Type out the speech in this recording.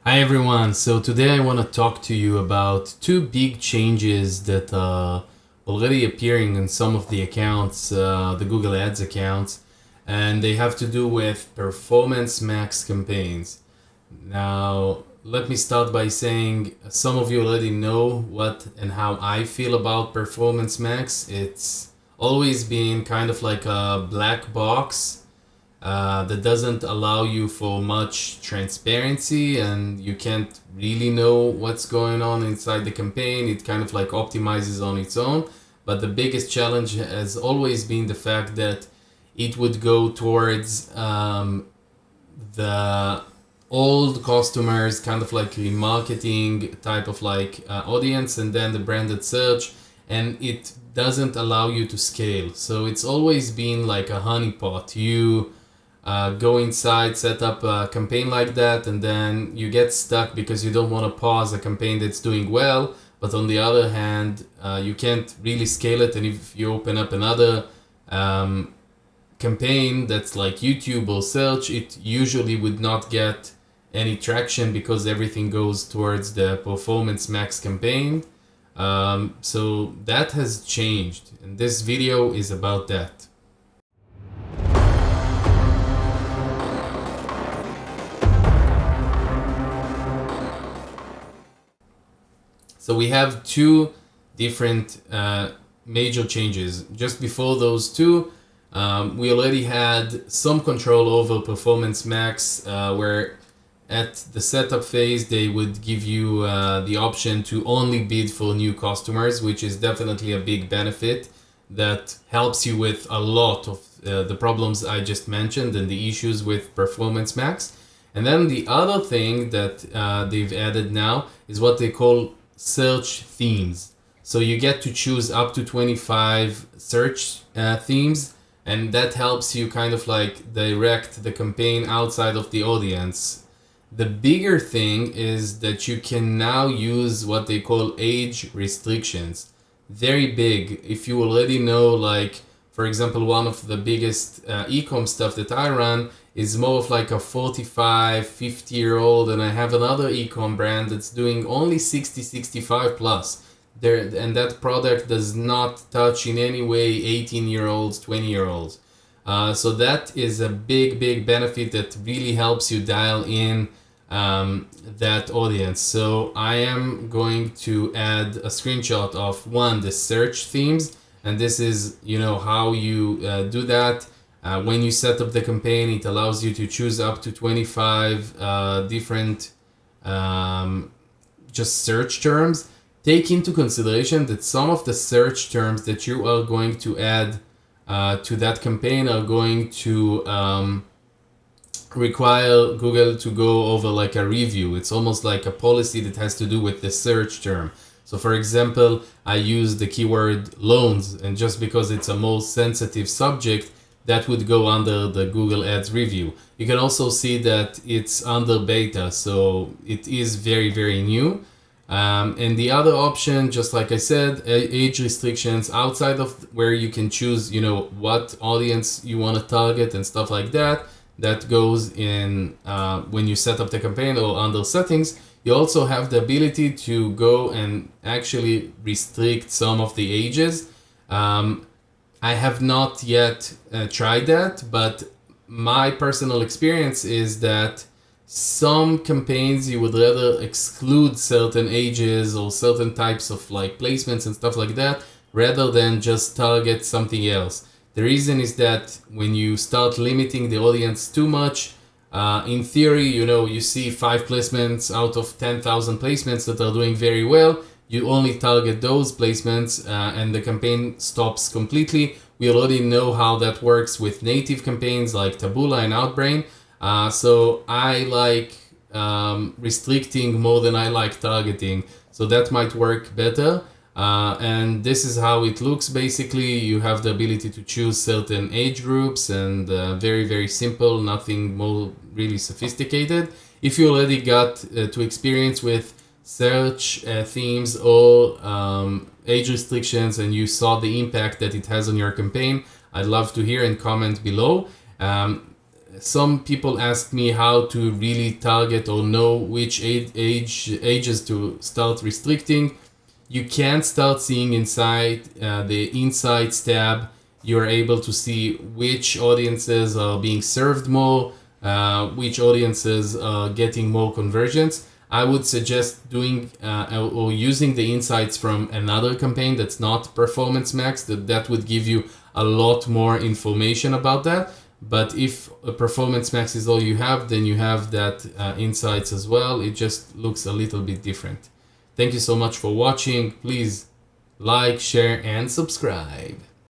Hi everyone, so today I want to talk to you about two big changes that are already appearing in some of the accounts, the Google Ads accounts, and they have to do with Performance Max campaigns. Now, let me start by saying some of you already know what and how I feel about Performance Max. It's always been kind of like a black box that doesn't allow you for much transparency, and you can't really know what's going on inside the campaign. It kind of like optimizes on its own. But the biggest challenge has always been the fact that it would go towards the old customers, kind of like remarketing type of like audience, and then the branded search, and it doesn't allow you to scale. So it's always been like a honeypot. You go inside, set up a campaign like that, and then you get stuck because you don't want to pause a campaign that's doing well. But on the other hand, you can't really scale it. And if you open up another campaign that's like YouTube or search, it usually would not get any traction because everything goes towards the Performance Max campaign. So that has changed, and this video is about that. So we have two different major changes. Just before those two, we already had some control over Performance Max, where at the setup phase they would give you the option to only bid for new customers, which is definitely a big benefit that helps you with a lot of the problems I just mentioned and the issues with Performance Max. And then the other thing that they've added now is what they call search themes. So you get to choose up to 25 search themes, and that helps you kind of like direct the campaign outside of the audience. The bigger thing is that you can now use what they call age restrictions. Very big. If you already know, like, for example, one of the biggest e-com stuff that I run is more of like a 45, 50-year-old, and I have another e-com brand that's doing only 60, 65 plus. And that product does not touch in any way 18-year-olds, 20-year-olds. So that is a big benefit that really helps you dial in that audience. So I am going to add a screenshot of the search themes, and this is, how you do that. When you set up the campaign, it allows you to choose up to 25 different just search terms. Take into consideration that some of the search terms that you are going to add to that campaign are going to require Google to go over like a review. It's almost like a policy that has to do with the search term. So for example, I use the keyword loans, and just because it's a more sensitive subject, that would go under the Google Ads review. You can also see that it's under beta, so it is very new. And the other option, just like I said, age restrictions outside of where you can choose, what audience you want to target and stuff like that. That goes in when you set up the campaign or under settings. You also have the ability to go and actually restrict some of the ages. I have not yet tried that, but my personal experience is that some campaigns you would rather exclude certain ages or certain types of like placements and stuff like that rather than just target something else. The reason is that when you start limiting the audience too much, in theory, you see 5 placements out of 10,000 placements that are doing very well. You only target those placements and the campaign stops completely. We already know how that works with native campaigns like Taboola and Outbrain. So I like restricting more than I like targeting. So that might work better. And this is how it looks. Basically, you have the ability to choose certain age groups, and very simple, nothing more really sophisticated. If you already got to experience with search themes or age restrictions and you saw the impact that it has on your campaign, I'd love to hear and comment below. some people ask me how to really target or know which ages to start restricting. You can start seeing inside the Insights tab. You're able to see which audiences are being served more, which audiences are getting more conversions. I would suggest doing or using the insights from another campaign that's not Performance Max. That would give you a lot more information about that. But if a Performance Max is all you have, then you have that insights as well. It just looks a little bit different. Thank you so much for watching. Please like, share, and subscribe.